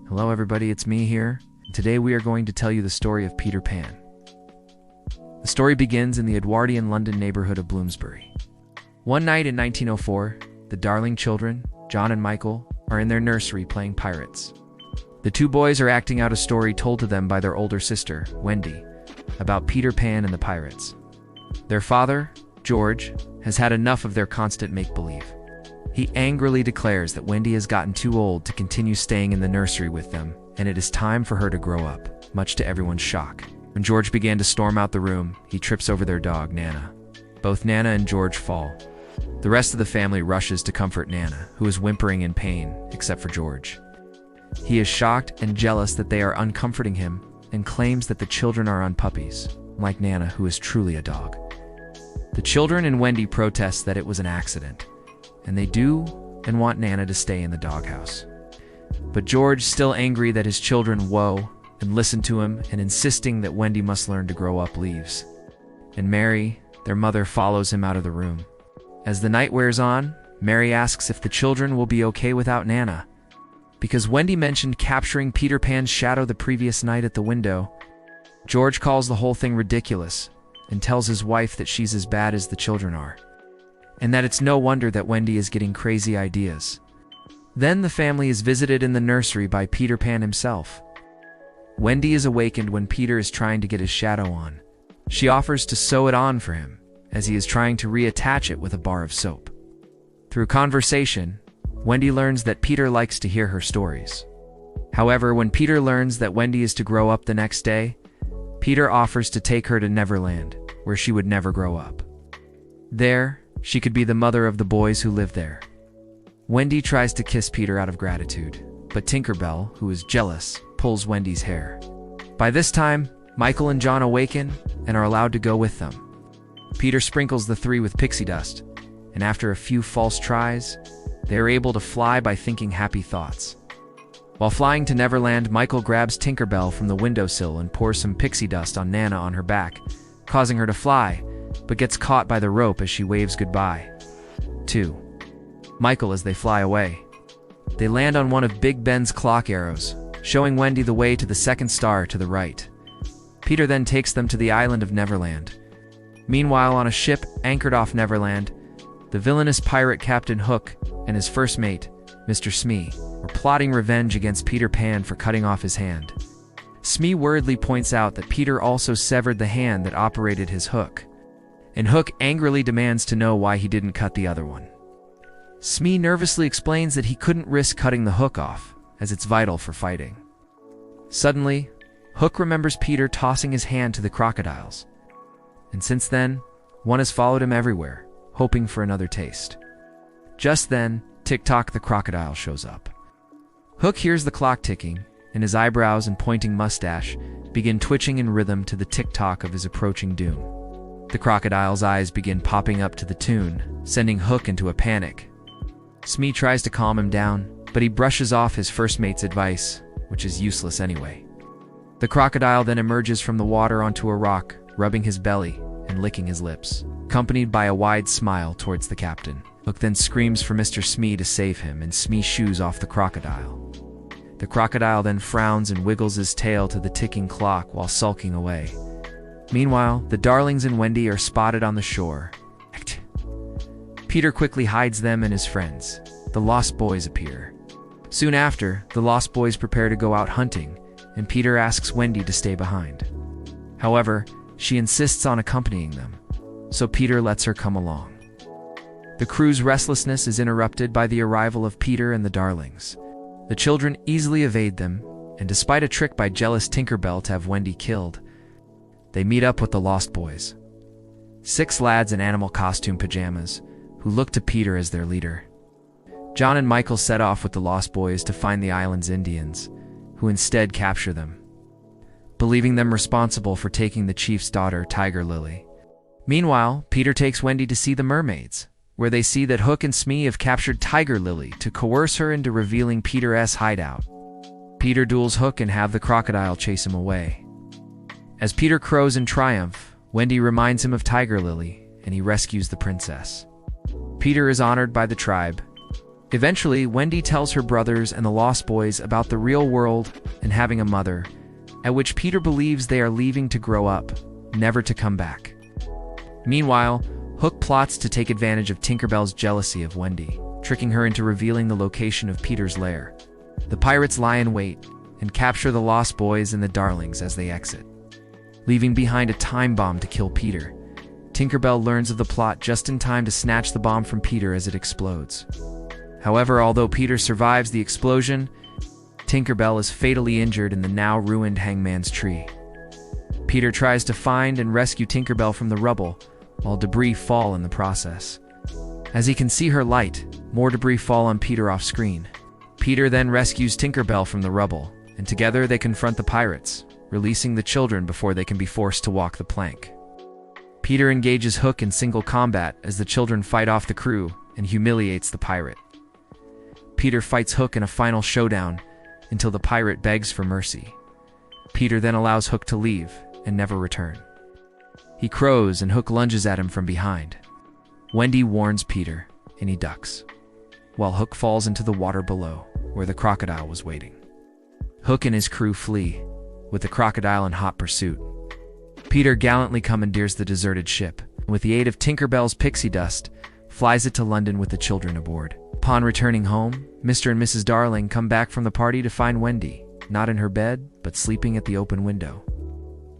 Hello everybody, it's me here. Today we are going to tell you the story of Peter Pan. The story begins in the Edwardian London neighborhood of Bloomsbury. One night in 1904, the darling children, John and Michael, are in their nursery playing pirates. The two boys are acting out a story told to them by their older sister, Wendy, about Peter Pan and the pirates. Their father, George, has had enough of their constant make-believe. He angrily declares that Wendy has gotten too old to continue staying in the nursery with them, and it is time for her to grow up, much to everyone's shock. When George began to storm out the room, he trips over their dog, Nana. Both Nana and George fall. The rest of the family rushes to comfort Nana, who is whimpering in pain, except for George. He is shocked and jealous that they are uncomforting him, and claims that the children are on puppies, like Nana, who is truly a dog. The children and Wendy protest that it was an accident, and they do and want Nana to stay in the doghouse. But George, still angry that his children woe and listen to him and insisting that Wendy must learn to grow up, leaves. And Mary, their mother, follows him out of the room. As the night wears on, Mary asks if the children will be okay without Nana. Because Wendy mentioned capturing Peter Pan's shadow the previous night at the window, George calls the whole thing ridiculous and tells his wife that she's as bad as the children are, and that it's no wonder that Wendy is getting crazy ideas. Then the family is visited in the nursery by Peter Pan himself. Wendy is awakened when Peter is trying to get his shadow on. She offers to sew it on for him, as he is trying to reattach it with a bar of soap. Through conversation, Wendy learns that Peter likes to hear her stories. However, when Peter learns that Wendy is to grow up the next day, Peter offers to take her to Neverland, where she would never grow up. There, she could be the mother of the boys who live there. Wendy tries to kiss Peter out of gratitude, but Tinkerbell, who is jealous, pulls Wendy's hair. By this time, Michael and John awaken and are allowed to go with them. Peter sprinkles the three with pixie dust, and after a few false tries, they are able to fly by thinking happy thoughts. While flying to Neverland, Michael grabs Tinkerbell from the windowsill and pours some pixie dust on Nana on her back, causing her to fly, but gets caught by the rope as she waves goodbye to Michael as they fly away. They land on one of Big Ben's clock arrows, showing Wendy the way to the second star to the right. Peter then takes them to the island of Neverland. Meanwhile, on a ship anchored off Neverland, the villainous pirate Captain Hook and his first mate, Mr. Smee, were plotting revenge against Peter Pan for cutting off his hand. Smee worriedly points out that Peter also severed the hand that operated his hook, and Hook angrily demands to know why he didn't cut the other one. Smee nervously explains that he couldn't risk cutting the hook off, as it's vital for fighting. Suddenly, Hook remembers Peter tossing his hand to the crocodiles, and since then, one has followed him everywhere, hoping for another taste. Just then, Tick-Tock the crocodile shows up. Hook hears the clock ticking, and his eyebrows and pointing mustache begin twitching in rhythm to the tick-tock of his approaching doom. The crocodile's eyes begin popping up to the tune, sending Hook into a panic. Smee tries to calm him down, but he brushes off his first mate's advice, which is useless anyway. The crocodile then emerges from the water onto a rock, rubbing his belly and licking his lips, accompanied by a wide smile towards the captain. Hook then screams for Mr. Smee to save him, and Smee shoos off the crocodile. The crocodile then frowns and wiggles his tail to the ticking clock while sulking away. Meanwhile, the darlings and Wendy are spotted on the shore. Peter quickly hides them and his friends. The Lost Boys appear. Soon after, the Lost Boys prepare to go out hunting, and Peter asks Wendy to stay behind. However, she insists on accompanying them, so Peter lets her come along. The crew's restlessness is interrupted by the arrival of Peter and the darlings. The children easily evade them, and despite a trick by jealous Tinkerbell to have Wendy killed, they meet up with the Lost Boys. 6 lads in animal costume pajamas, who look to Peter as their leader. John and Michael set off with the Lost Boys to find the island's Indians, who instead capture them, believing them responsible for taking the chief's daughter, Tiger Lily. Meanwhile, Peter takes Wendy to see the mermaids, where they see that Hook and Smee have captured Tiger Lily to coerce her into revealing Peter's hideout. Peter duels Hook and have the crocodile chase him away. As Peter crows in triumph, Wendy reminds him of Tiger Lily, and he rescues the princess. Peter is honored by the tribe, Eventually, Wendy tells her brothers and the Lost Boys about the real world and having a mother, at which Peter believes they are leaving to grow up, never to come back. Meanwhile, Hook plots to take advantage of Tinkerbell's jealousy of Wendy, tricking her into revealing the location of Peter's lair. The pirates lie in wait and capture the Lost Boys and the Darlings as they exit, leaving behind a time bomb to kill Peter. Tinkerbell learns of the plot just in time to snatch the bomb from Peter as it explodes. However, although Peter survives the explosion, Tinkerbell is fatally injured in the now ruined Hangman's Tree. Peter tries to find and rescue Tinkerbell from the rubble, while debris fall in the process. As he can see her light, more debris fall on Peter off screen. Peter then rescues Tinkerbell from the rubble, and together they confront the pirates, releasing the children before they can be forced to walk the plank. Peter engages Hook in single combat as the children fight off the crew and humiliates the pirate. Peter fights Hook in a final showdown until the pirate begs for mercy. Peter then allows Hook to leave and never return. He crows and Hook lunges at him from behind. Wendy warns Peter, and he ducks, while Hook falls into the water below, where the crocodile was waiting. Hook and his crew flee, with the crocodile in hot pursuit. Peter gallantly commandeers the deserted ship, and with the aid of Tinkerbell's pixie dust, flies it to London with the children aboard. Upon returning home, Mr. and Mrs. Darling come back from the party to find Wendy, not in her bed, but sleeping at the open window.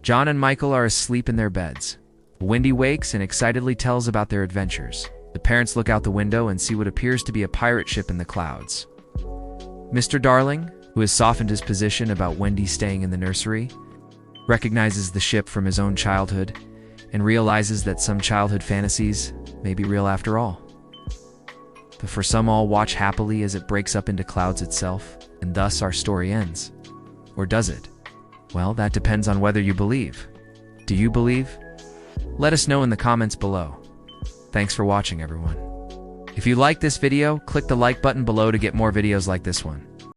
John and Michael are asleep in their beds. Wendy wakes and excitedly tells about their adventures. The parents look out the window and see what appears to be a pirate ship in the clouds. Mr. Darling, who has softened his position about Wendy staying in the nursery, recognizes the ship from his own childhood and realizes that some childhood fantasies may be real after all. For some, all watch happily as it breaks up into clouds itself, and thus our story ends. Or does it? Well, that depends on whether you believe. Do you believe? Let us know in the comments below. Thanks for watching, everyone. If you liked this video, click the like button below to get more videos like this one.